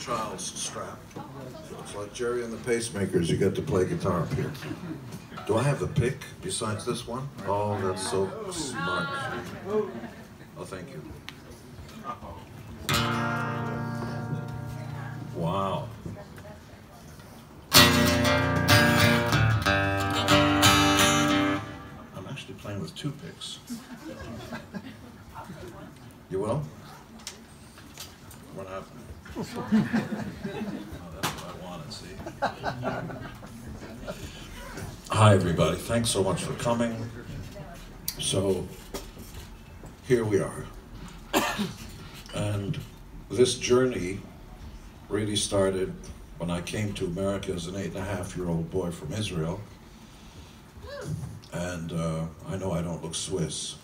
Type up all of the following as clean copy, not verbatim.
child's strap. It's like Jerry and the Pacemakers, you get to play guitar up here. Do I have the pick besides this one? Oh, that's so smart. Oh, thank you. Wow. I'm actually playing with two picks. You will? What happened? Oh, that's what I wanted, see? Hi, everybody. Thanks so much for coming. So, here we are. And this journey really started when I came to America as an 8.5-year-old boy from Israel. And I know I don't look Swiss.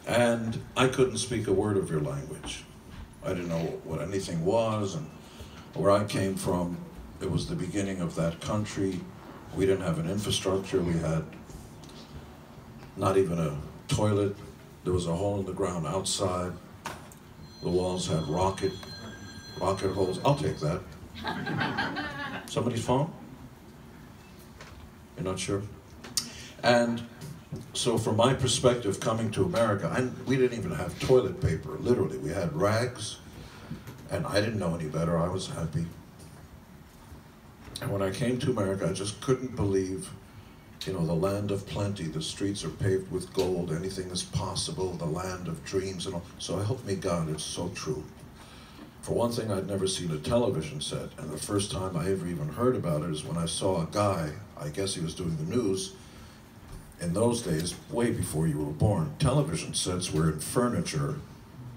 And I couldn't speak a word of your language. I didn't know what anything was, and where I came from, it was the beginning of that country. We didn't have an infrastructure. We had not even a toilet. There was a hole in the ground outside. The walls had rocket holes. I'll take that. Somebody's phone? You're not sure? And so from my perspective, coming to America, we didn't even have toilet paper, literally. We had rags, and I didn't know any better. I was happy. And when I came to America, I just couldn't believe, you know, the land of plenty. The streets are paved with gold. Anything is possible. The land of dreams and all. So help me God, it's so true. For one thing, I'd never seen a television set, and the first time I ever even heard about it is when I saw a guy, I guess he was doing the news. In those days, way before you were born, television sets were in furniture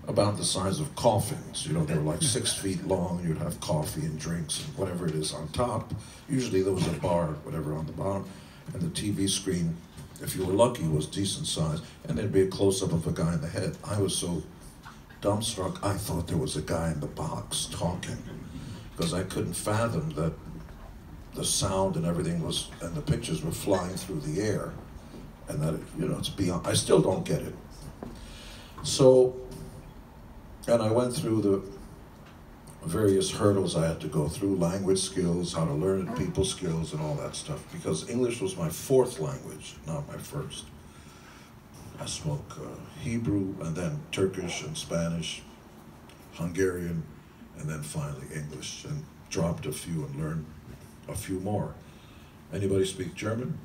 about the size of coffins. You know, they were like 6 feet long. You'd have coffee and drinks and whatever it is on top. Usually there was a bar, whatever, on the bottom. And the TV screen, if you were lucky, was decent size. And there'd be a close-up of a guy in the head. I was so dumbstruck, I thought there was a guy in the box talking. Because I couldn't fathom that the sound and everything was, and the pictures were flying through the air. And that, you know, it's beyond, I still don't get it. So, and I went through the various hurdles I had to go through, language skills, how to learn it, people skills, and all that stuff, because English was my fourth language, not my first. I spoke Hebrew, and then Turkish and Spanish, Hungarian, and then finally English, and dropped a few and learned a few more. Anybody speak German?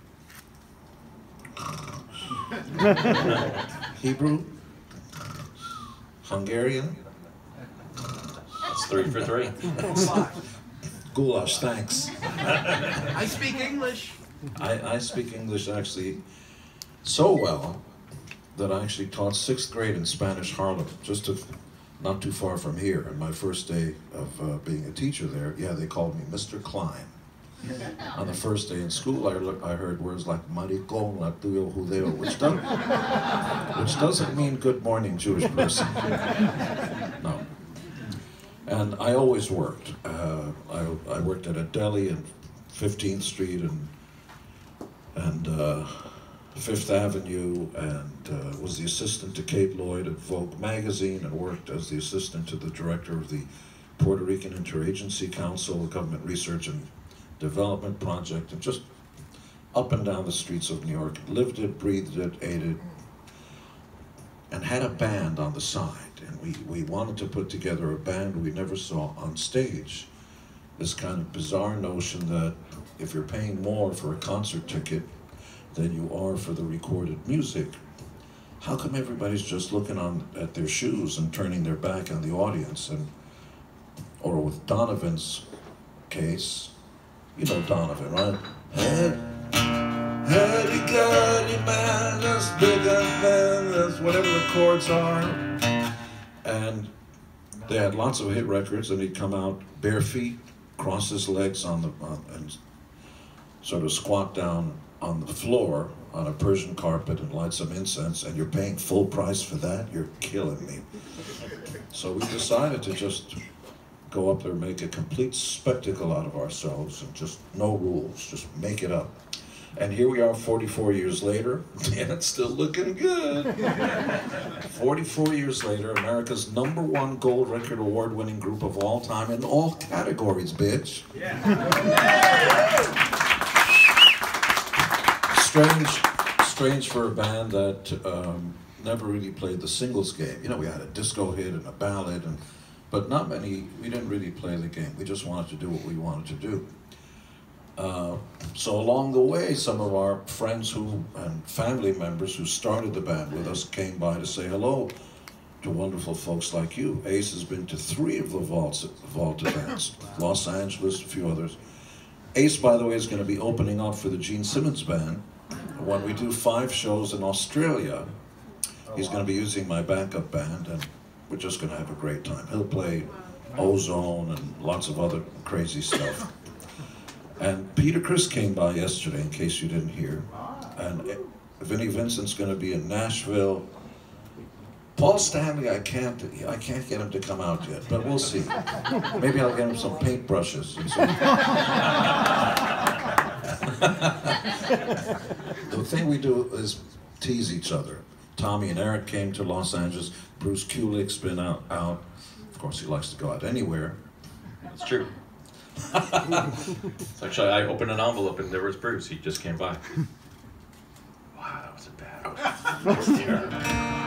Hebrew? Hungarian? That's 3 for 3. Goulash, thanks. I speak English. I speak English actually so well that I actually taught 6th grade in Spanish Harlem, not too far from here. And my first day of being a teacher there, yeah, they called me Mr. Klein. On the first day in school, I heard words like "maricón, latino, judeo," which doesn't mean good morning, Jewish person. No. And I always worked. I worked at a deli in 15th Street and 5th Avenue, and was the assistant to Kate Lloyd at Vogue magazine, and worked as the assistant to the director of the Puerto Rican Interagency Council, a government research and development project, and just up and down the streets of New York. Lived it, breathed it, ate it, and had a band on the side. And we wanted to put together a band we never saw on stage. This kind of bizarre notion that if you're paying more for a concert ticket than you are for the recorded music, how come everybody's just looking at their shoes and turning their back on the audience? Or with Donovan's case, you know Donovan, right? Hey, man, that's bigger than this, whatever the chords are. And they had lots of hit records, and he'd come out bare feet, cross his legs and sort of squat down on the floor on a Persian carpet and light some incense, and you're paying full price for that? You're killing me. So we decided to just go up there and make a complete spectacle out of ourselves, and just no rules, just make it up. And here we are 44 years later, and it's still looking good. 44 years later, America's #1 gold record award-winning group of all time in all categories, bitch. Yeah. Strange for a band that never really played the singles game. You know, we had a disco hit and a ballad, but not many, we didn't really play the game. We just wanted to do what we wanted to do. So along the way, some of our friends and family members who started the band with us came by to say hello to wonderful folks like you. Ace has been to 3 of the Vault events, Los Angeles, a few others. Ace, by the way, is going to be opening up for the Gene Simmons band. When we do 5 shows in Australia, he's going to be using my backup band, and we're just going to have a great time. He'll play Ozone and lots of other crazy stuff. And Peter Criss came by yesterday, in case you didn't hear. And Vinnie Vincent's going to be in Nashville. Paul Stanley, I can't get him to come out yet, but we'll see. Maybe I'll get him some paintbrushes and some. The thing we do is tease each other. Tommy and Eric came to Los Angeles. Bruce Kulick's been out. Of course, he likes to go out anywhere. That's true. So actually, I opened an envelope and there was Bruce. He just came by. Wow, that was a bad.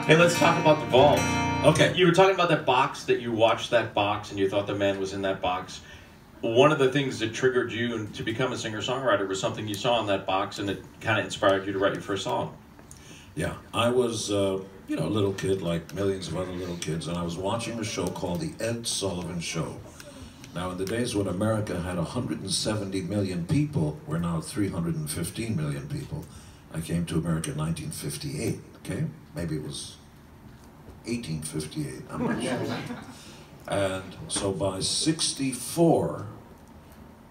Hey, let's talk about the Vault. Okay. You were talking about that box, that you watched that box and you thought the man was in that box. One of the things that triggered you to become a singer-songwriter was something you saw in that box, and it kind of inspired you to write your first song. Yeah, I was, a little kid like millions of other little kids, and I was watching a show called The Ed Sullivan Show. Now, in the days when America had 170 million people, we're now 315 million people. I came to America in 1958, okay? Maybe it was 1858, I'm not sure. And so by 64,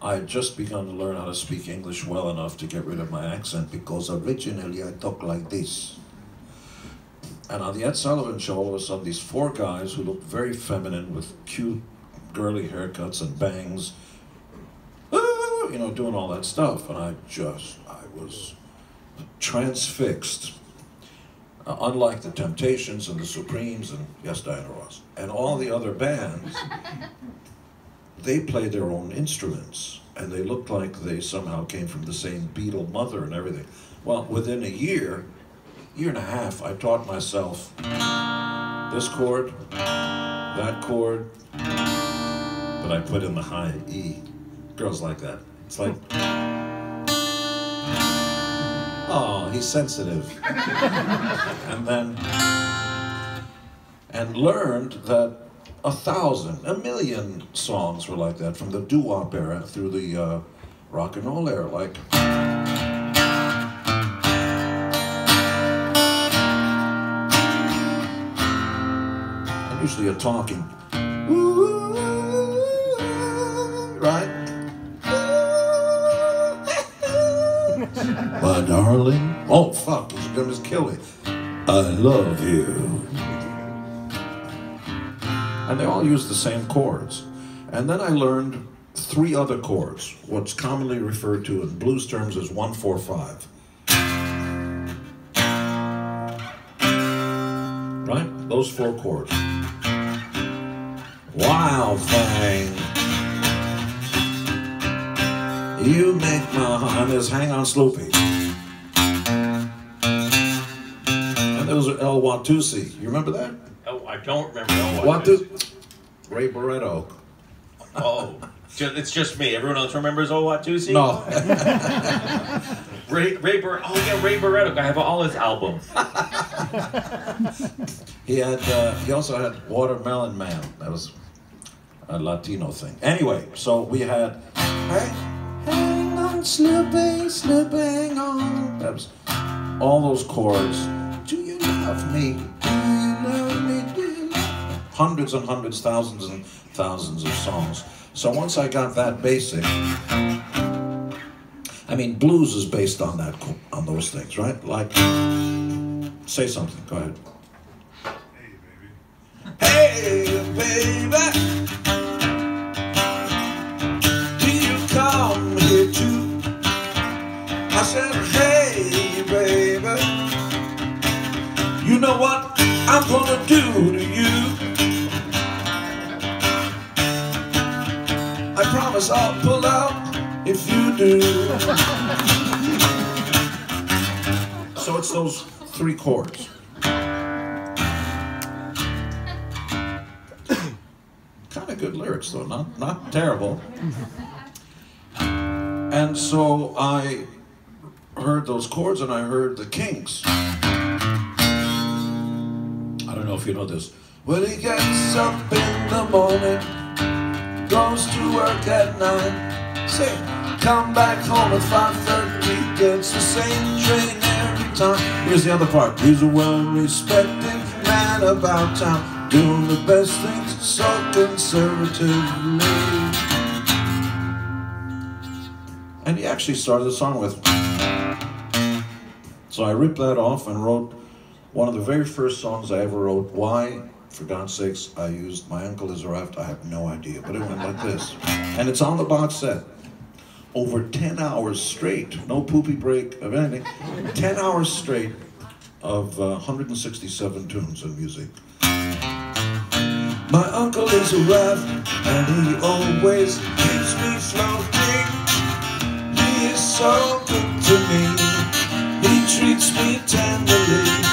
I had just begun to learn how to speak English well enough to get rid of my accent, because originally I talk like this. And on the Ed Sullivan Show, all of a sudden, these 4 guys who looked very feminine with cute, girly haircuts and bangs, doing all that stuff. And I was transfixed. Unlike the Temptations and the Supremes and, yes, Diana Ross, and all the other bands, they played their own instruments, and they looked like they somehow came from the same Beatle mother and everything. Well, within a year and a half, I taught myself this chord, that chord, but I put in the high E. Girls like that. It's like, oh, he's sensitive. And learned that 1,000, 1,000,000 songs were like that, from the doo-wop era through the rock and roll era, like. And usually a talking, right? My darling, oh fuck, he's gonna just kill me. I love you. And they all use the same chords. And then I learned 3 other chords, what's commonly referred to in blues terms as 1-4-5. Right? Those 4 chords. Wild thing. You make my heart, and there's Hang On Sloopy. And there was El Watusi. You remember that? Oh, I don't remember El Watusi. Ray Barretto. Oh, it's just me. Everyone else remembers O Watusi? No. Ray Barretto. I have all his albums. He also had Watermelon Man. That was a Latino thing. Anyway, so we had Hang on, slipping on. That was all those chords. Do you love me? Do you love me? Do you love me? Hundreds and hundreds, thousands and thousands of songs. So once I got that basic, I mean, blues is based on those things, right? Like, say something. Go ahead. Hey, baby, do you come here too? I said, promise I'll pull out if you do. So it's those 3 chords. Kind of good lyrics though, not terrible. And so I heard those chords and I heard the Kinks. I don't know if you know this. Well, he gets up in the morning, goes to work at 9, say, come back home at 5:30, gets the same train every time. Here's the other part. He's a well-respected man about town, doing the best things so conservatively. And he actually started the song with. So I ripped that off and wrote one of the very first songs I ever wrote. Why, for God's sakes, I used My Uncle Is Arrived, I have no idea, but it went like this. And it's on the box set. Over 10 hours straight, no poopy break of anything, 10 hours straight of 167 tunes of music. My uncle is arrived, and he always keeps me floating. He is so good to me, he treats me tenderly.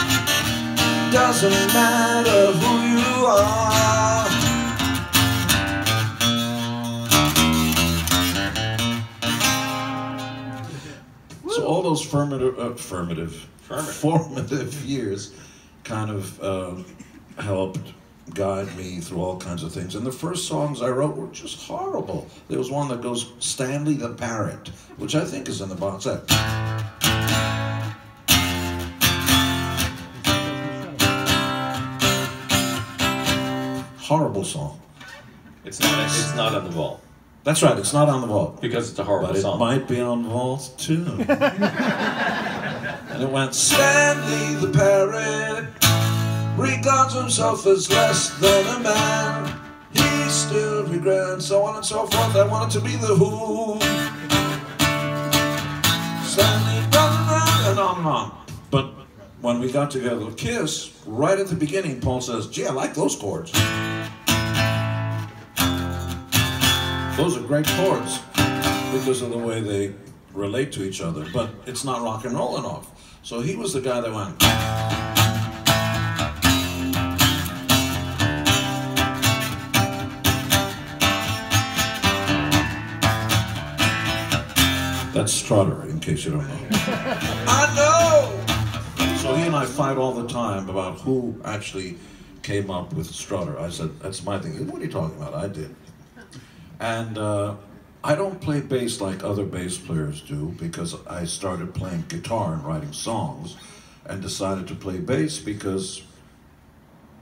Doesn't matter who you are. So all those formative years kind of helped guide me through all kinds of things. And the first songs I wrote were just horrible. There was one that goes, Stanley the Parrot, which I think is in the box set. Horrible song. It's not on the vault. That's right, it's not on the vault. Because it's a horrible song. But it might be on the vault too. And it went, Stanley the Parrot regards himself as less than a man. He still regrets, so on and so forth. I wanted to be the Who. Stanley running round and on and on. But when we got together with Kiss, right at the beginning, Paul says, gee, I like those chords. Those are great chords because of the way they relate to each other, but it's not rock and roll enough. So he was the guy that went. That's Strutter, in case you don't know. I know! So he and I fight all the time about who actually came up with Strutter. I said, that's my thing. What are you talking about? I did. And I don't play bass like other bass players do because I started playing guitar and writing songs and decided to play bass because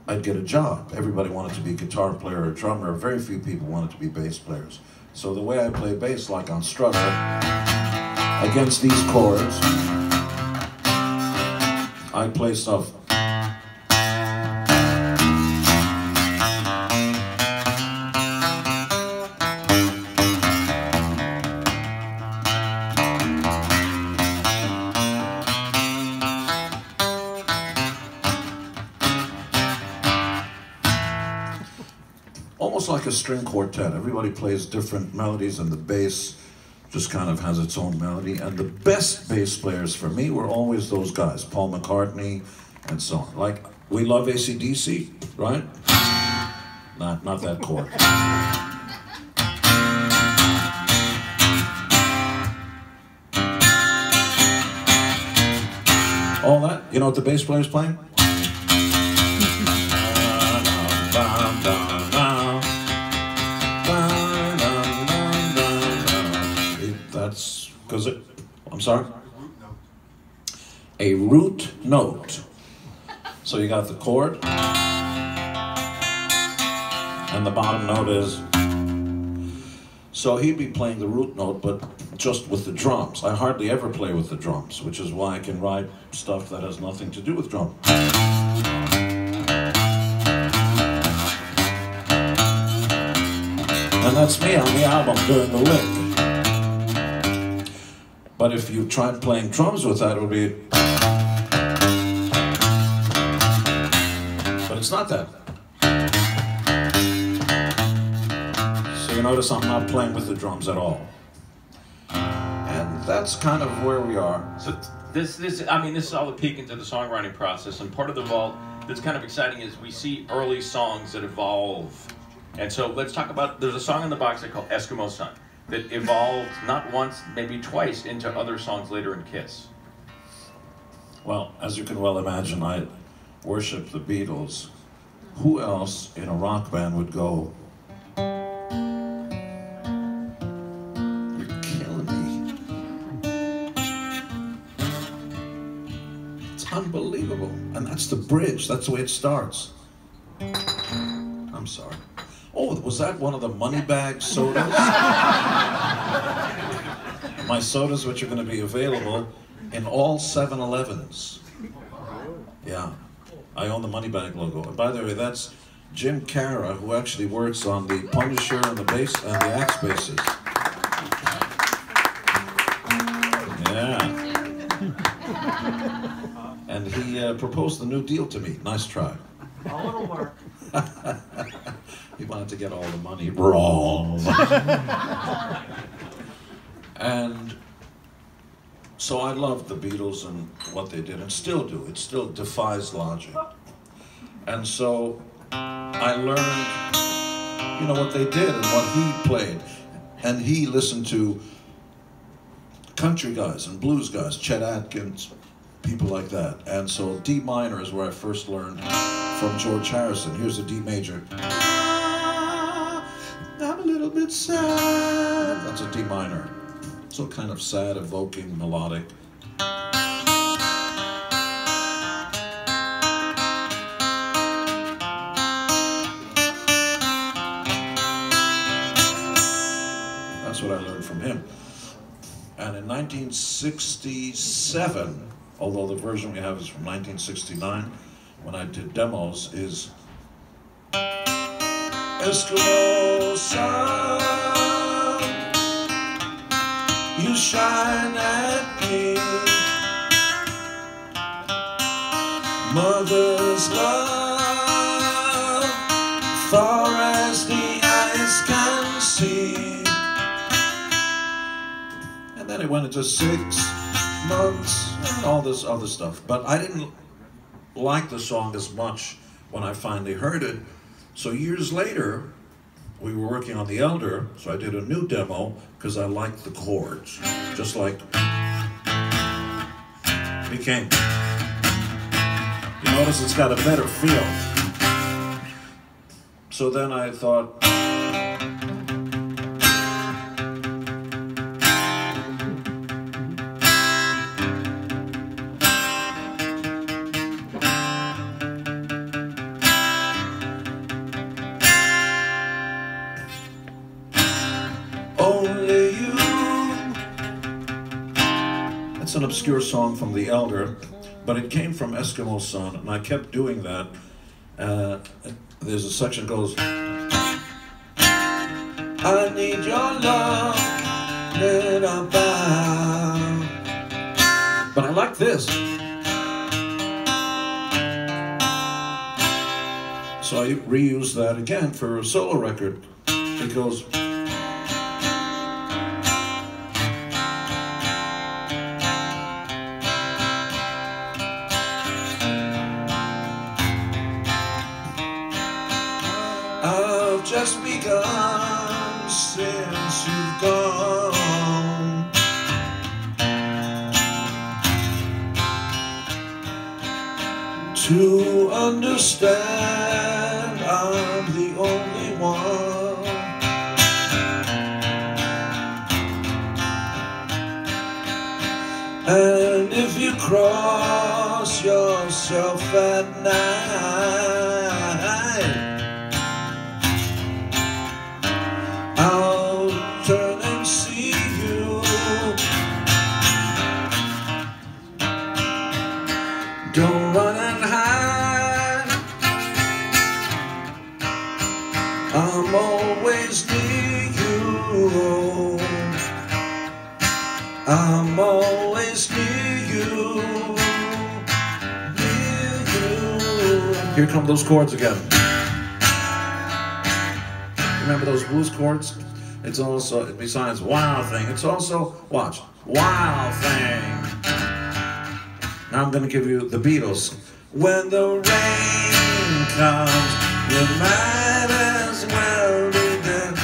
I'd get a job. Everybody wanted to be a guitar player or a drummer. Very few people wanted to be bass players. So the way I play bass, like on Strutter, against these chords, I play stuff. Almost like a string quartet. Everybody plays different melodies and the bass just kind of has its own melody. And the best bass players for me were always those guys, Paul McCartney and so on. Like, we love AC/DC, right? Not that chord. All that, you know what the bass player's playing? That's because it, I'm sorry? A root note. So you got the chord, and the bottom note is. So he'd be playing the root note, but just with the drums. I hardly ever play with the drums, which is why I can write stuff that has nothing to do with drums. And that's me on the album doing the lick. But if you tried playing drums with that, it would be... But it's not that. So you notice I'm not playing with the drums at all. And that's kind of where we are. So this is all the peek into the songwriting process, and part of the vault that's kind of exciting is we see early songs that evolve. And so let's talk about, there's a song in the box called Eskimo Sun that evolved not once, maybe twice into other songs later in Kiss. Well, as you can well imagine, I worship the Beatles. Who else in a rock band would go, "You're killing me"? It's unbelievable. And that's the bridge. That's the way it starts. I'm sorry. Oh, was that one of the money bag sodas? My sodas, which are going to be available in all 7-Elevens. Yeah, I own the Moneybag logo. And by the way, that's Jim Cara, who actually works on the Punisher and the bass and the Axe basses. Yeah. And he proposed the New Deal to me. Nice try. A little work. He wanted to get all the money wrong. And so I loved the Beatles and what they did, and still do. It still defies logic. And so I learned, you know, what they did and what he played. And he listened to country guys and blues guys, Chet Atkins, people like that. And so D minor is where I first learned from George Harrison. Here's a D major. I'm a little bit sad. That's a D minor. So kind of sad, evoking, melodic. That's what I learned from him. And in 1967, although the version we have is from 1969, when I did demos, is Eskimo sun, you shine at me, mother's love, far as the eyes can see. And then it went into 6 months and all this other stuff. But I didn't like the song as much when I finally heard it. So years later, we were working on The Elder, so I did a new demo because I liked the chords. Just like became. You notice it's got a better feel. So then I thought, only you. That's an obscure song from The Elder, but it came from Eskimo Sun, and I kept doing that. There's a section that goes, I need your love, little bow. But I like this. So I reused that again for a solo record. It goes, I've just begun since you've gone. To understand I'm the only one. And if you cross yourself at night, I'll turn and see you. Don't run and hide, I'm always near you. I'm always near you, near you. Here come those chords again. Remember those blues chords? It's also, besides Wild Thing, it's also, watch, Wild Thing. Now I'm going to give you the Beatles. When the rain comes, you might as well be dead.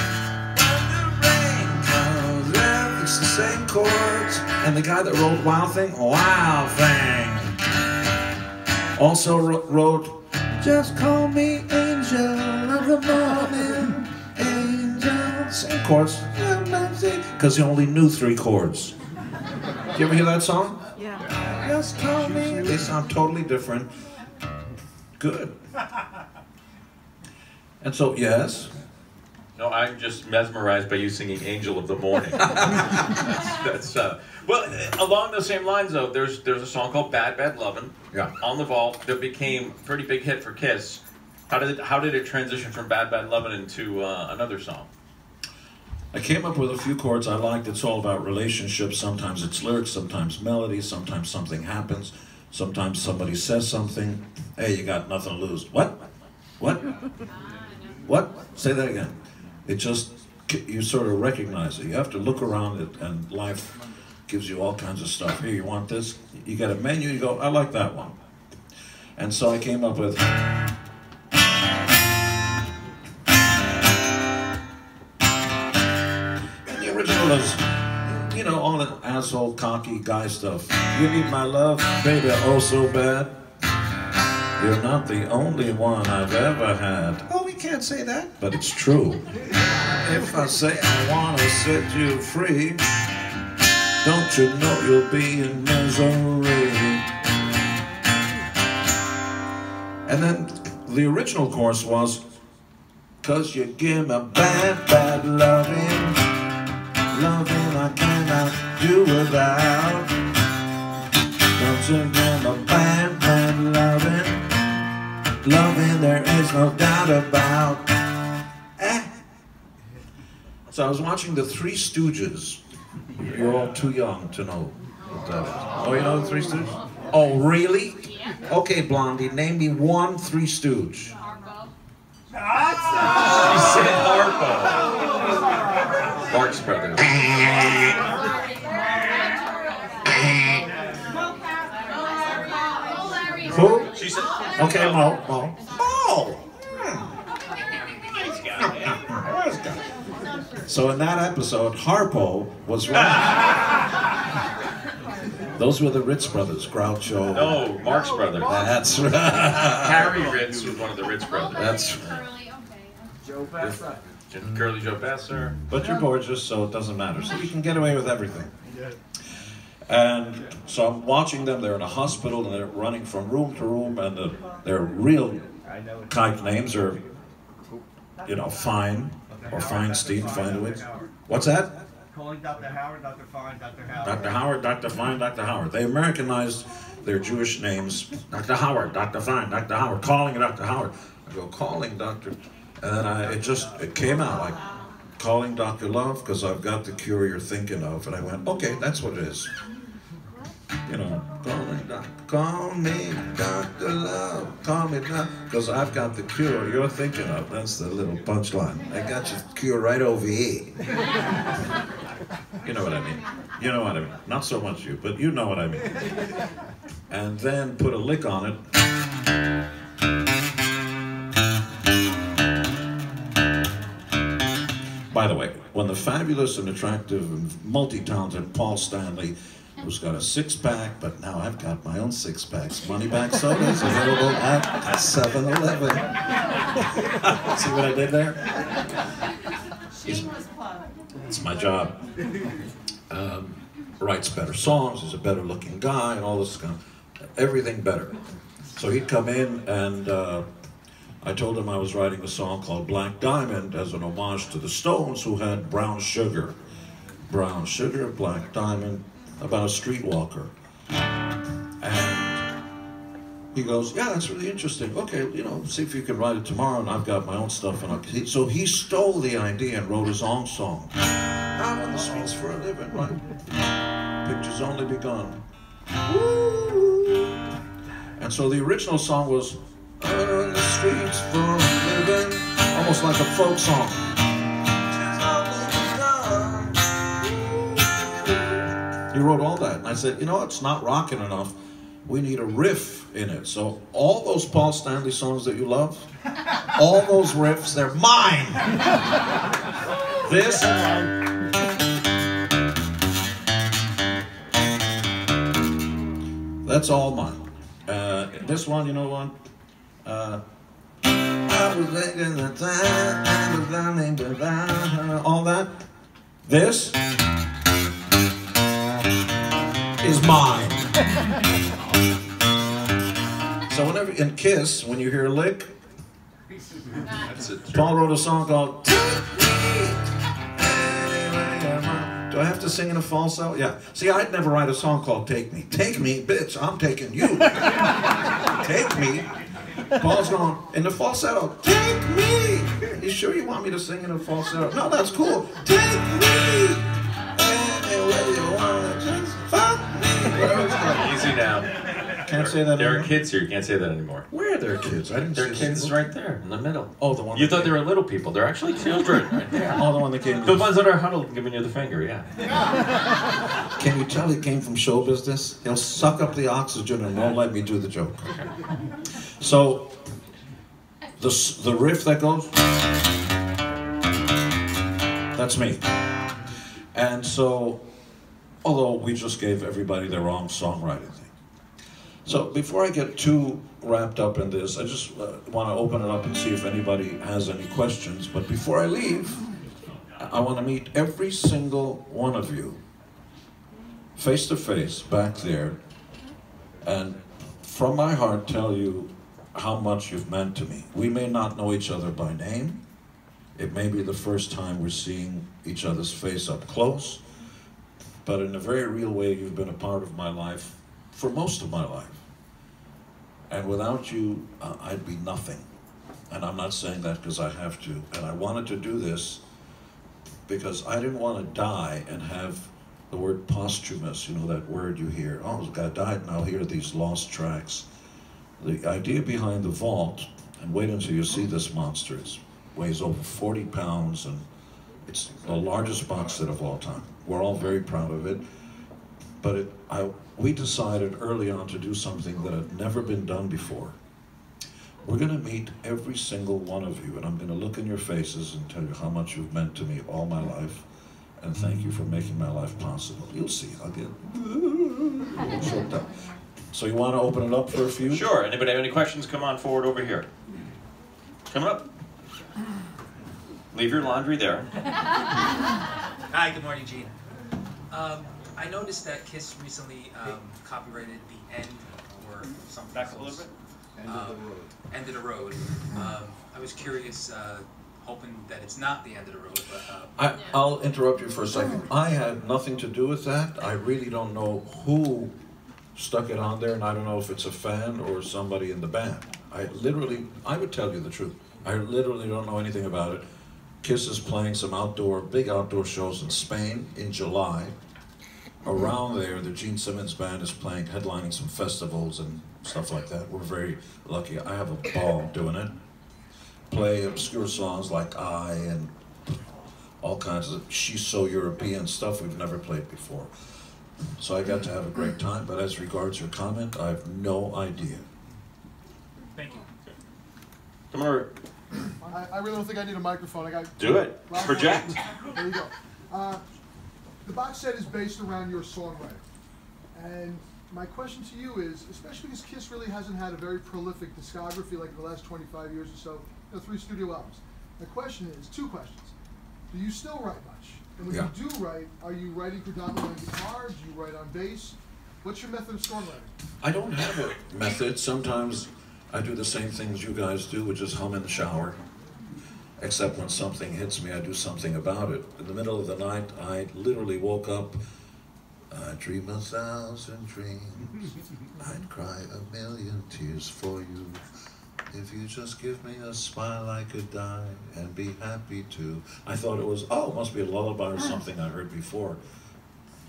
When the rain comes, yeah, it's the same chords. And the guy that wrote Wild Thing, Wild Thing, also wrote, just call me Angel of the Morning, Angel. Same chords, because he only knew 3 chords. You ever hear that song? Yeah. Just call me. They sound totally different. Good. And so, yes. No, I'm just mesmerized by you singing "Angel of the Morning." Well, along those same lines though, there's a song called "Bad Bad Lovin'" on the Vault that became a pretty big hit for Kiss. How did it transition from "Bad Bad Lovin'" into another song? I came up with a few chords I liked. It's all about relationships. Sometimes it's lyrics, sometimes melody, sometimes something happens, sometimes somebody says something. Hey, you got nothing to lose. What? What? What? Say that again. It just, you sort of recognize it. You have to look around it, and life gives you all kinds of stuff. Here, you want this? You get a menu, you go, I like that one. And so I came up with, and the original is, you know, all the asshole, cocky guy stuff. You need my love, baby, oh so bad. You're not the only one I've ever had. Oh, we can't say that, but it's true. If I say I want to set you free, don't you know you'll be in misery? And then the original chorus was, 'cause you give me bad, bad loving, loving I cannot do without. Don't you give me bad, bad loving, loving there is no doubt about. So I was watching the Three Stooges. You're all too young to know what that is. Oh, you know the Three Stooges? Oh, really? Okay, Blondie, name me one Three Stooge. She said Harpo. Marx Brothers. Who? She said. Okay, Mo. Mo. So in that episode, Harpo was right. Those were the Ritz brothers, Groucho. No, Marx Brothers. That's right. Harry Ritz was one of the Ritz brothers. That's right. Joe Besser. Curly Joe Besser. But you're gorgeous, so it doesn't matter. So you can get away with everything. And so I'm watching them. They're in a hospital, and they're running from room to room, and their real kike names are, you know, Fine, or Feinstein, Feinowitz. What's that? Calling Dr. Howard, Dr. Fine, Dr. Howard. Dr. Howard, Dr. Fine, Dr. Howard. They Americanized their Jewish names. Dr. Howard, Dr. Fine, Dr. Howard. Calling Dr. Howard. I go, calling Dr. And then it came out like, calling Dr. Love, because I've got the cure you're thinking of. And I went, okay, that's what it is. You know, call me Dr. Love, call me Love, because I've got the cure you're thinking of. That's the little punchline. I got your cure right over here. You know what I mean. You know what I mean. Not so much you, but you know what I mean. And then put a lick on it. By the way, when the fabulous and attractive and multi-talented Paul Stanley, who's got a six-pack, but now I've got my own six-packs. Money-back sodas available at 7-Eleven. See what I did there? It's my job. Writes better songs, he's a better-looking guy, and all this kind of, everything better. So he'd come in, and I told him I was writing a song called Black Diamond as an homage to the Stones, who had Brown Sugar. Brown Sugar, Black Diamond, about a streetwalker. And he goes, yeah, that's really interesting. Okay, you know, see if you can write it tomorrow, and I've got my own stuff. And so he stole the idea and wrote his own song. Out on the streets for a living, right? Pictures only begun. Woo! And so the original song was, out on the streets for a living, almost like a folk song. He wrote all that. And I said, you know, it's not rocking enough. We need a riff in it. So all those Paul Stanley songs that you love, all those riffs, they're mine. This, that's all mine. This one, you know what? I was thinking the time, I was learning to lie, all that. This is mine. So whenever in Kiss, when you hear a lick, Paul wrote a song called Take Me. Do I have to sing in a falsetto? Yeah. See, I'd never write a song called Take Me. Take me, bitch, I'm taking you. Take me. Paul's going, in the falsetto, take me. You sure you want me to sing in a falsetto? No, that's cool. Take me. Anyway you want, just fuck me. Easy now. Can't say that There anymore. are kids here. You can't say that anymore. Where are their kids? I didn't There are see kids right there in the middle. Oh, the one. You that thought they came- were little people. They're actually children right there. Oh, the one that came. The ones that are huddled giving you the finger, yeah. Can you tell he came from show business? He'll suck up the oxygen and won't let me do the joke. So, the riff that goes, that's me. And so, although we just gave everybody their wrong songwriting thing. So before I get too wrapped up in this, I just want to open it up and see if anybody has any questions. But before I leave, I want to meet every single one of you face to face back there and from my heart tell you how much you've meant to me. We may not know each other by name. It may be the first time we're seeing each other's face up close, but in a very real way, you've been a part of my life for most of my life. And without you, I'd be nothing. And I'm not saying that because I have to. And I wanted to do this because I didn't want to die and have the word posthumous, you know, that word you hear. Oh, this guy died, now here are these lost tracks. The idea behind the vault, and wait until you see this monster, it weighs over 40 pounds and it's the largest box set of all time. We're all very proud of it. But we decided early on to do something that had never been done before. We're going to meet every single one of you, and I'm going to look in your faces and tell you how much you've meant to me all my life, and thank you for making my life possible. You'll see, I'll get a little choked up. So you want to open it up for a few? Sure. Anybody have any questions? Come on forward over here. Coming up. Leave your laundry there. Hi, good morning, Gene. I noticed that Kiss recently copyrighted The End or something. Back a little bit. End of the road. End of the Road. I was curious, hoping that it's not the end of the road, but... I'll interrupt you for a second. I had nothing to do with that. I really don't know who stuck it on there, and I don't know if it's a fan or somebody in the band. I would tell you the truth. I literally don't know anything about it. Kiss is playing some big outdoor shows in Spain in July. Around there, the Gene Simmons band is headlining some festivals and stuff like that. We're very lucky. I have a ball doing it. Play obscure songs like I and all kinds of She's So European stuff we've never played before. So I got to have a great time, but as regards your comment, I have no idea. Thank you. Come over. I really don't think I need a microphone. I got Do it. Rob Project. There you go. The box set is based around your songwriting. And my question to you is, especially because Kiss really hasn't had a very prolific discography like the last 25 years or so, 3 studio albums. My question is, 2 questions. Do you still write much? And when you do write, are you writing predominantly on guitar? Do you write on bass? What's your method of songwriting? I don't have a method. Sometimes I do the same things you guys do, which is hum in the shower. Except when something hits me, I do something about it. In the middle of the night, I literally woke up. I dream 1,000 dreams. I'd cry 1,000,000 tears for you. If you just give me a smile, I could die and be happy too. I thought it was, it must be a lullaby or something I heard before.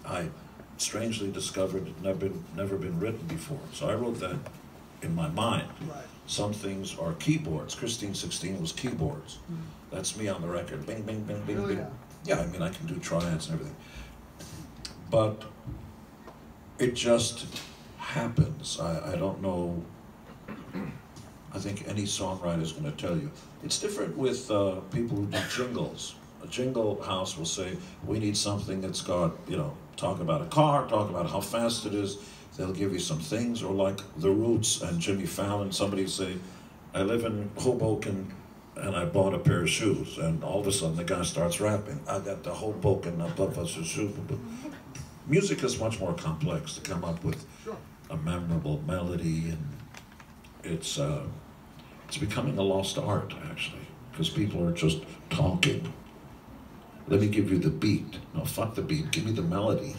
I strangely discovered it never been written before. So I wrote that in my mind. Right. Some things are keyboards. Christine 16 was keyboards. That's me on the record. Bing, bing, bing, bing, Really? bing. Yeah, I mean, I can do triads and everything. But It just happens. I don't know. I think any songwriter is going to tell you. It's different with people who do jingles. A jingle house will say, we need something that's got, you know, talk about a car, talk about how fast it is. They'll give you some things, or like The Roots and Jimmy Fallon, somebody say, I live in Hoboken and I bought a pair of shoes. And all of a sudden the guy starts rapping, I got the Hoboken above us shoes. Music is much more complex to come up with a memorable melody, and it's becoming a lost art, actually, because people are just talking. Let me give you the beat. No, fuck the beat, give me the melody.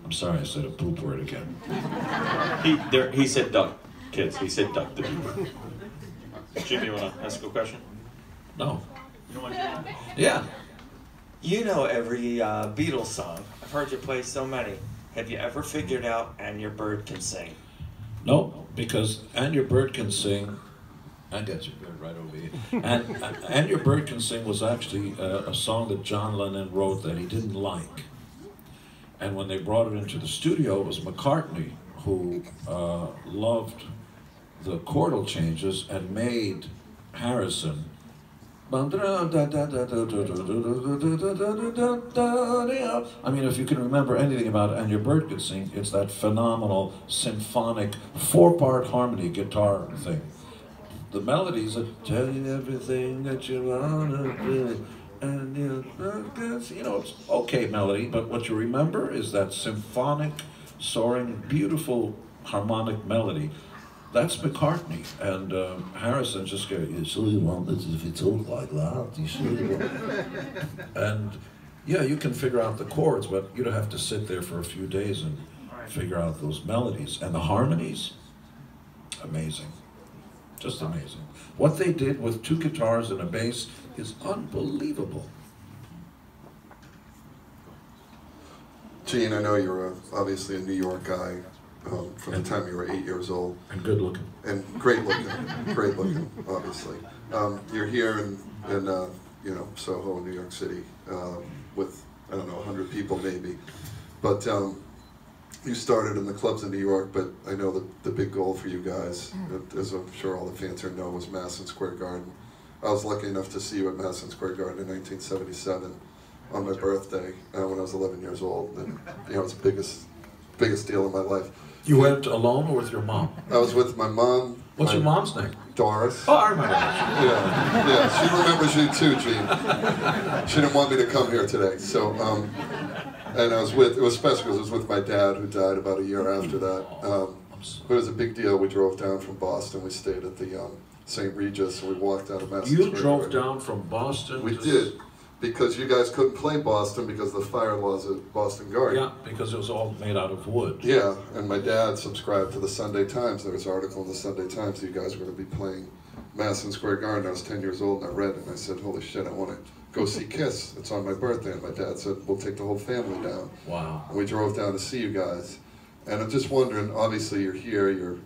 I'm sorry I said a poop word again. He said duck, kids, he said duck the beat. Jimmy, you want to ask a question? No. You don't want to? Yeah. You know every Beatles song. I've heard you play so many. Have you ever figured out And Your Bird Can Sing? No, because And Your Bird Can Sing, I got your bird right over here. And Your Bird Can Sing was actually a song that John Lennon wrote that he didn't like. And when they brought it into the studio, it was McCartney who loved the chordal changes and made Harrison. I mean, if you can remember anything about And Your Bird Can Sing, it's that phenomenal symphonic 4-part harmony guitar thing. The melodies that tell you everything that you want to do, and you know, it's okay melody, but what you remember is that symphonic, soaring, beautiful harmonic melody. That's McCartney, and Harrison just goes, you sure you want this if you talk like that? You sure you want? And yeah, you can figure out the chords, but you don't have to sit there for a few days and figure out those melodies. And the harmonies, amazing. Just amazing. What they did with 2 guitars and a bass is unbelievable. Gene, I know you're obviously a New York guy from the time you were 8 years old. And good looking. And great looking, obviously. You're here in you know, Soho, New York City, with, I don't know, 100 people maybe. But you started in the clubs in New York, but I know that the big goal for you guys, as I'm sure all the fans here know, was Madison Square Garden. I was lucky enough to see you at Madison Square Garden in 1977 on my birthday when I was 11 years old, and you know, it was the biggest deal in my life. You went alone or with your mom? I was with my mom. What's your mom's name? Doris. Oh, I remember. Yeah, she remembers you too, Gene. She didn't want me to come here today, so, and it was special because I was with my dad, who died about a year after that. It was a big deal. We drove down from Boston. We stayed at the St. Regis, and we walked out of Madison Square Garden. You drove down from Boston? We did, because you guys couldn't play Boston because of the fire laws at Boston Garden. Yeah, because it was all made out of wood. Yeah, and my dad subscribed to the Sunday Times. There was an article in the Sunday Times that you guys were going to be playing Madison Square Garden. I was 10 years old, and I read it, and I said, holy shit, I want to go see Kiss. It's on my birthday. And my dad said, we'll take the whole family down. Wow. And we drove down to see you guys. And I'm just wondering, obviously you're here, you're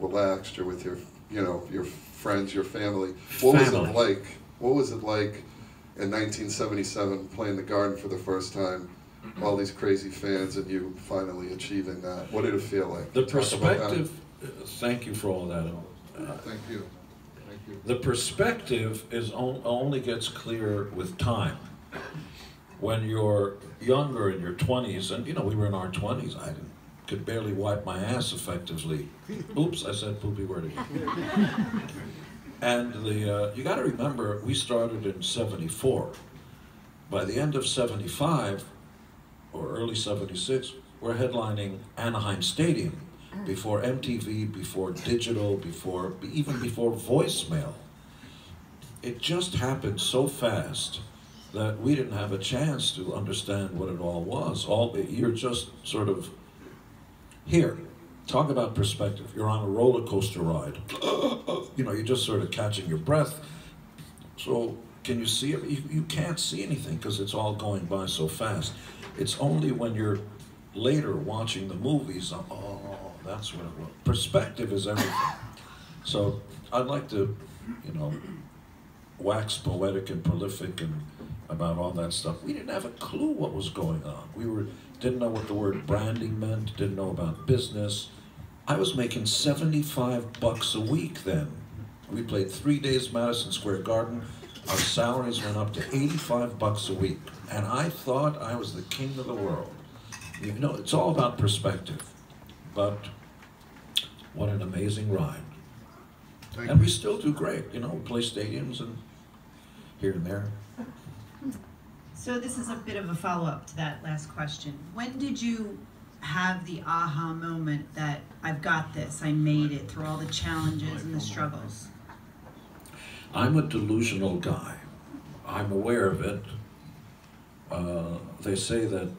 relaxed, you're with your, you know, your friends, your family. What was it like? What was it like in 1977 playing the Garden for the first time? All these crazy fans and you finally achieving that. What did it feel like? The perspective, thank you for all that. Thank you. Thank you. The perspective is only gets clearer with time. When you're younger in your 20s, and you know, we were in our 20s, I could barely wipe my ass effectively. Oops, I said poopy word again. And you got to remember, we started in '74. By the end of '75, or early '76, we're headlining Anaheim Stadium before MTV, before digital, even before voicemail. It just happened so fast that we didn't have a chance to understand what it all was. You're just sort of here. Talk about perspective. You're on a roller coaster ride. You know, you're just sort of catching your breath. So can you see it? You can't see anything because it's all going by so fast. It's only when you're later watching the movies, oh, that's what it was. Perspective is everything. So I'd like to, you know, wax poetic and prolific and about all that stuff. We didn't have a clue what was going on. Didn't know what the word branding meant, didn't know about business. I was making $75 a week then. We played 3 days Madison Square Garden. Our salaries went up to $85 a week. And I thought I was the king of the world. You know, it's all about perspective. But what an amazing ride. And we still do great, you know, play stadiums and here and there. So this is a bit of a follow-up to that last question. When did you have the aha moment that I've got this, I made it through all the challenges and the struggles? I'm a delusional guy. I'm aware of it. They say that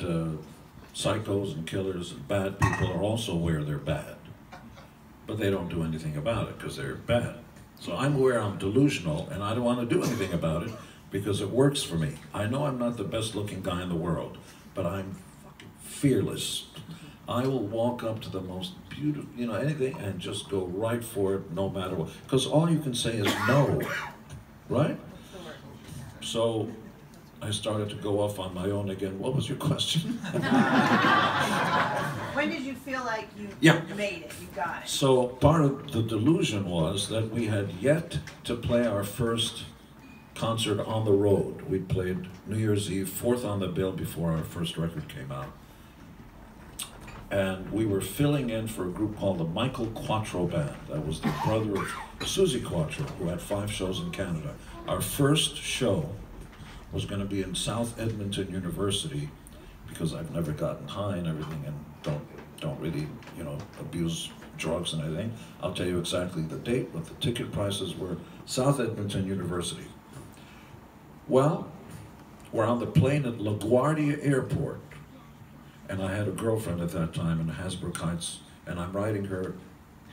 psychos and killers and bad people are also aware they're bad, but they don't do anything about it because they're bad. So I'm aware I'm delusional, and I don't want to do anything about it because it works for me. I know I'm not the best looking guy in the world, but I'm fucking fearless. I will walk up to the most beautiful, you know, anything, and just go right for it no matter what. Because all you can say is no, right? So I started to go off on my own again. What was your question? When did you feel like you made it, you got it? So part of the delusion was that we had yet to play our first concert on the road. We played New Year's Eve, 4th on the bill before our first record came out. And we were filling in for a group called the Michael Quattro Band. That was the brother of Susie Quattro, who had 5 shows in Canada. Our first show was going to be in South Edmonton University, because I've never gotten high and everything, and don't really, you know, abuse drugs and everything. I'll tell you exactly the date, what the ticket prices were. South Edmonton University. Well, we're on the plane at LaGuardia Airport, and I had a girlfriend at that time in Hasbrook Heights, and I'm writing her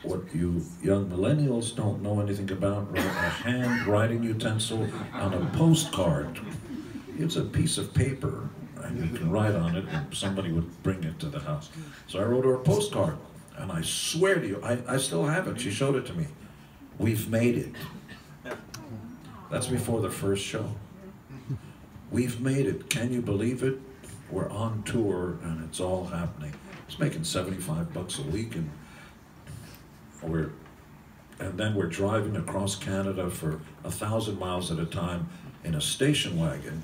what you young millennials don't know anything about, a handwriting utensil on a postcard. It's a piece of paper, and you can write on it, and somebody would bring it to the house. So I wrote her a postcard, and I swear to you, I still have it. She showed it to me. We've made it. That's before the first show. We've made it. Can you believe it? We're on tour, and it's all happening. It's making $75 a week, and then we're driving across Canada for 1,000 miles at a time in a station wagon,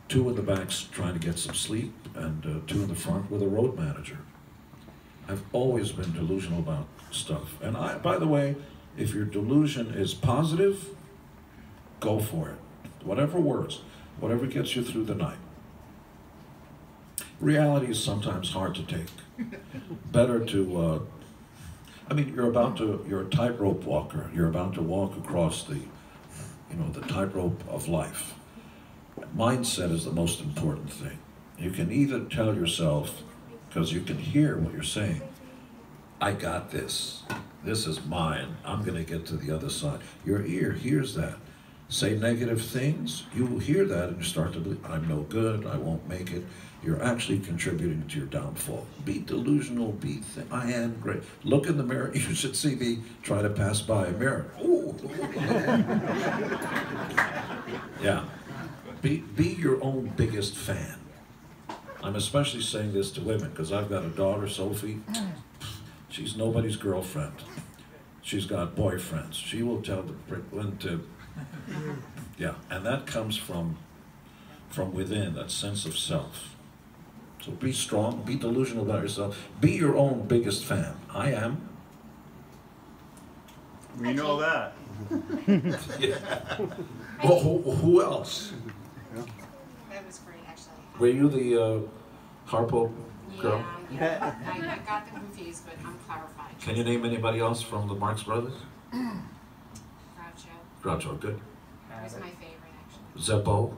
2 in the back trying to get some sleep, and 2 in the front with a road manager. I've always been delusional about stuff. And by the way, if your delusion is positive, go for it. Whatever works, whatever gets you through the night. Reality is sometimes hard to take. Better to, I mean, you're a tightrope walker. You're about to walk across the tightrope of life. Mindset is the most important thing. You can either tell yourself, because you can hear what you're saying, I got this. This is mine. I'm going to get to the other side. Your ear hears that. Say negative things, you will hear that and you start to believe, I'm no good, I won't make it. You're actually contributing to your downfall. Be delusional, I am great. Look in the mirror, you should see me try to pass by a mirror. Ooh. Yeah. Be your own biggest fan. I'm especially saying this to women because I've got a daughter, Sophie. She's nobody's girlfriend. She's got boyfriends. She will tell the prick when to, yeah, and that comes from within, that sense of self. So be strong, be delusional about yourself, be your own biggest fan. I am. We know that. Yeah. Well, who else? That was great, actually. Were you the Harpo girl? Yeah. I got them confused, but I'm clarified. Can you name anybody else from the Marx Brothers? Groucho, good. That was my favorite, actually. Zeppo?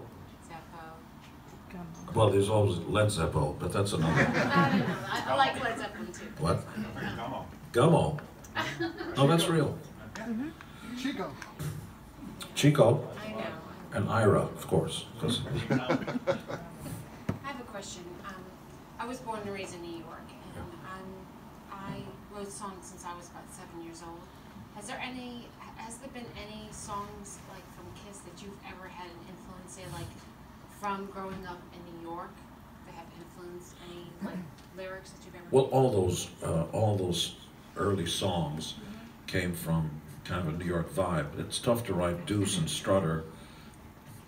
Zeppo. Well, there's always Led Zeppo, but that's another. I like Led Zeppelin too. What? Gummo. Oh, that's real. Chico. Chico. I know. And Ira, of course. I have a question. I was born and raised in New York, and I wrote songs since I was about 7 years old. Has there been any songs like from Kiss that you've ever had an influence, say like from growing up in New York that have influenced any like lyrics that you've ever? Well, all those early songs came from kind of a New York vibe. It's tough to write Deuce and Strutter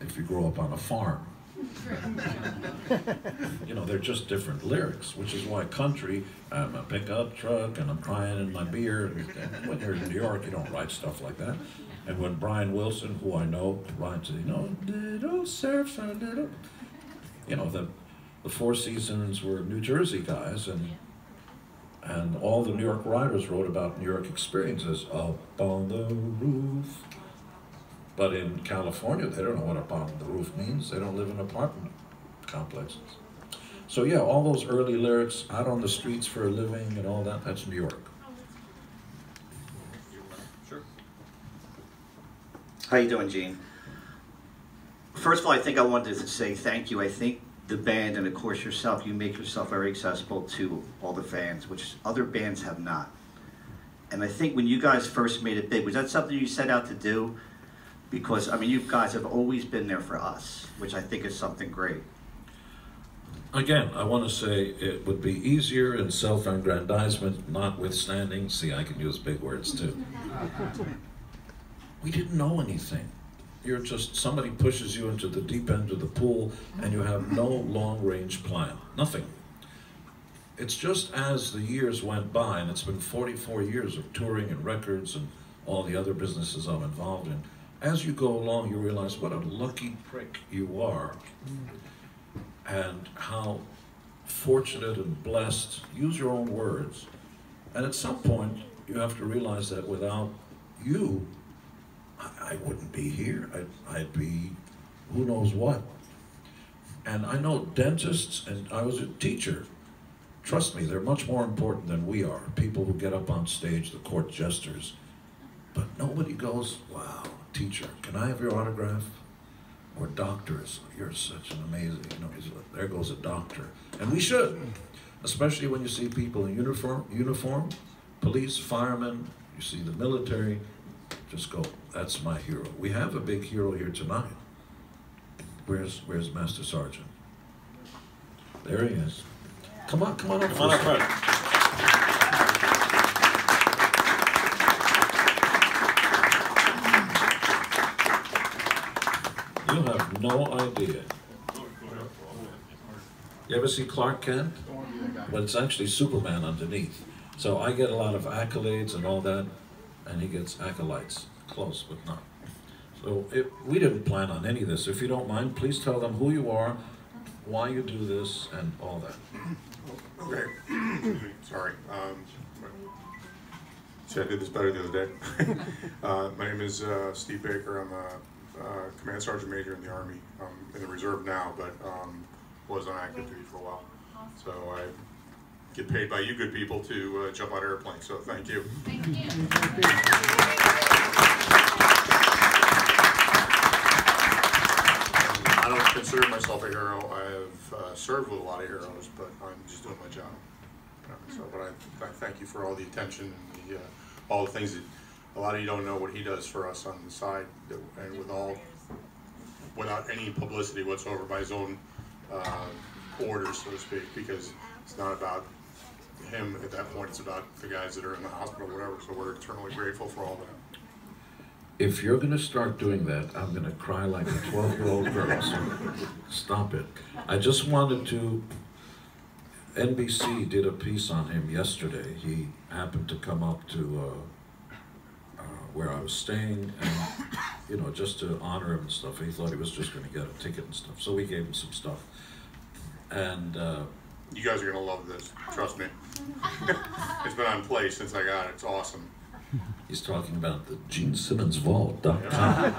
if you grow up on a farm. You know, they're just different lyrics, which is why country, I'm a pickup truck and I'm crying in my beer. And when you're in New York, you don't write stuff like that. And when Brian Wilson, who I know, writes, you know, little surf, a little, you know, the Four Seasons were New Jersey guys, and all the New York writers wrote about New York experiences, up on the roof. But in California, they don't know what up on the roof means. They don't live in apartment complexes. So yeah, all those early lyrics, out on the streets for a living and all that, that's New York. Sure. How you doing, Gene? First of all, I think I wanted to say thank you. I think the band and of course yourself, you make yourself very accessible to all the fans, which other bands have not. And I think when you guys first made it big, was that something you set out to do? Because, I mean, you guys have always been there for us, which I think is something great. Again, I want to say it would be easier in self-aggrandizement, notwithstanding. See, I can use big words too. We didn't know anything. You're just, somebody pushes you into the deep end of the pool and you have no long-range plan, nothing. It's just as the years went by, and it's been 44 years of touring and records and all the other businesses I'm involved in. As you go along, you realize what a lucky prick you are and how fortunate and blessed, use your own words. And at some point, you have to realize that without you, I wouldn't be here. I'd be who knows what. And I know dentists, and I was a teacher. Trust me, they're much more important than we are. People who get up on stage, the court jesters. But nobody goes, wow, teacher, can I have your autograph? Or doctors, you're such an amazing, you know, there goes a doctor. And we should, especially when you see people in uniform, police, firemen, you see the military, just go, that's my hero. We have a big hero here tonight. Where's Master Sergeant? There he is. Come on up. Come on up front. You have no idea. You ever see Clark Kent? Well, it's actually Superman underneath. So I get a lot of accolades and all that, and he gets acolytes. Close, but not. So we didn't plan on any of this. If you don't mind, please tell them who you are, why you do this, and all that. Okay. Sorry. See, I did this better the other day. My name is Steve Baker. I'm a Command Sergeant Major in the Army. I'm in the reserve now, but was on active duty for a while. So I get paid by you good people to jump out of airplanes, so thank you. Thank you. I don't consider myself a hero. I've served with a lot of heroes, but I'm just doing my job. But I thank you for all the attention and all the things that a lot of you don't know what he does for us on the side, and without any publicity whatsoever by his own orders, so to speak, because it's not about him at that point, it's about the guys that are in the hospital or whatever, so we're eternally grateful for all that. If you're going to start doing that, I'm going to cry like a 12-year-old girl, so stop it. I just wanted to, NBC did a piece on him yesterday. He happened to come up to where I was staying, and, you know, just to honor him and stuff. He thought he was just going to get a ticket and stuff, so we gave him some stuff. And you guys are going to love this, trust me. It's been on play since I got it, it's awesome. He's talking about the GeneSimmonsVault.com.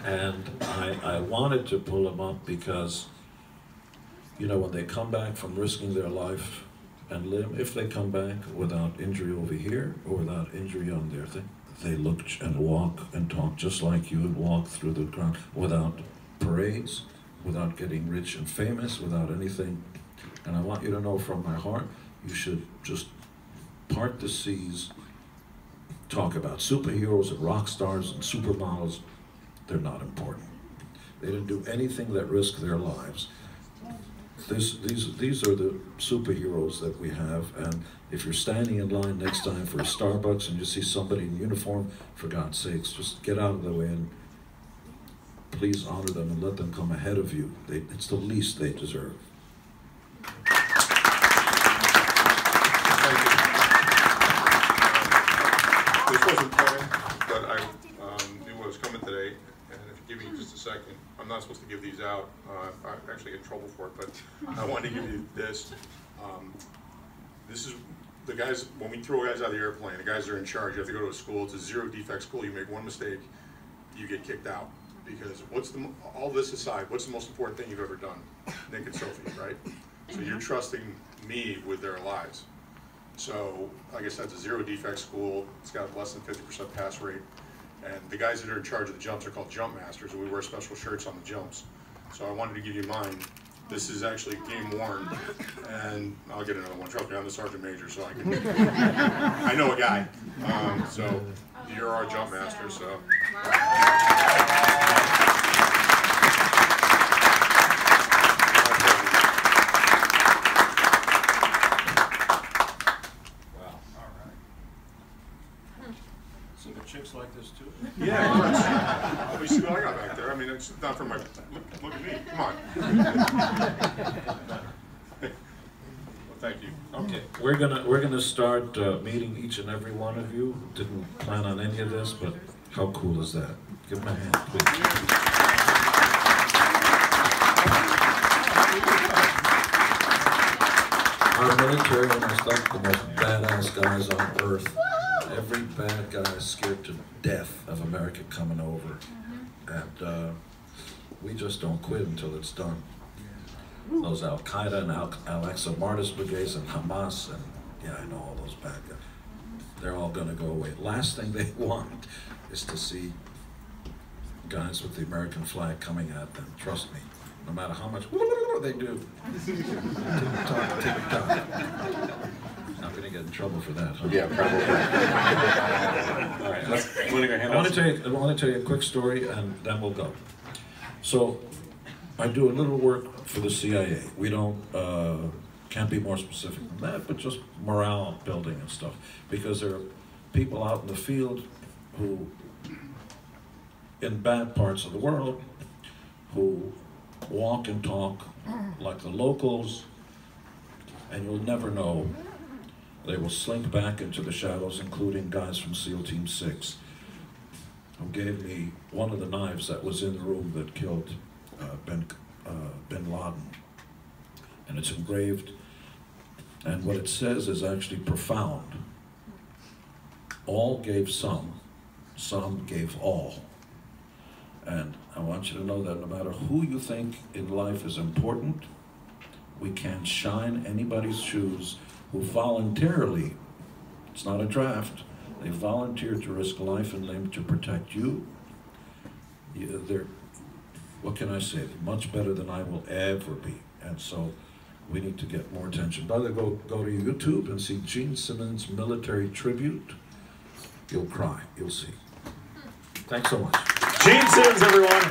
And I wanted to pull him up because, you know, when they come back from risking their life and limb, if they come back without injury over here or without injury on their thing, they look and walk and talk just like you and walk through the crowd without parades, without getting rich and famous, without anything. And I want you to know from my heart, you should just part the seas, talk about superheroes and rock stars and supermodels. They're not important. They didn't do anything that risked their lives. These are the superheroes that we have, and if you're standing in line next time for a Starbucks and you see somebody in uniform, for God's sakes, just get out of the way and please honor them and let them come ahead of you. It's the least they deserve. This wasn't planned, but I knew I was coming today, and if you give me just a second, I'm not supposed to give these out. I actually get in trouble for it, but I wanted to give you this. This is the guys, when we throw guys out of the airplane, the guys that are in charge, you have to go to a school. It's a zero-defect school. You make one mistake, you get kicked out. Because all this aside, what's the most important thing you've ever done? Nick and Sophie, right? So you're trusting me with their lives. So, like I said, it's a zero-defect school. It's got less than 50% pass rate. And the guys that are in charge of the jumps are called jump masters, and we wear special shirts on the jumps. So I wanted to give you mine. This is actually game worn, and I'll get another one. Trust me, I'm the sergeant major, so I can. I know a guy. So you're our jump master. So. So the chicks like this too? Yeah. Let me see what I got back there. I mean, it's not for my. Look at me. Come on. Well, thank you. Okay, we're gonna start meeting each and every one of you. Didn't plan on any of this, but how cool is that? Give them a hand, please. Our military is like the most badass guys on earth. Every bad guy is scared to death of America coming over, and we just don't quit until it's done. Those Al Qaeda and Al-Aqsa Martyrs brigades and Hamas, and yeah, I know all those bad guys. They're all going to go away. Last thing they want is to see guys with the American flag coming at them. Trust me, no matter how much they do. Tick-tock, tick-tock. Not going to get in trouble for that, huh? Yeah, probably. All right, I want to tell you a quick story, and then we'll go. So, I do a little work for the CIA. We don't, can't be more specific than that, but just morale building and stuff. Because there are people out in the field who, in bad parts of the world, who walk and talk like the locals, and you'll never know. They will slink back into the shadows, including guys from SEAL Team 6, who gave me one of the knives that was in the room that killed bin Laden. And it's engraved, and what it says is actually profound. All gave some gave all. And I want you to know that no matter who you think in life is important, we can't shine anybody's shoes who voluntarily, it's not a draft, they volunteer to risk life and limb to protect you. They're, what can I say, much better than I will ever be. And so we need to get more attention. By the way, go to YouTube and see Gene Simmons Military Tribute. You'll cry, you'll see. Thanks so much. Gene Simmons, everyone.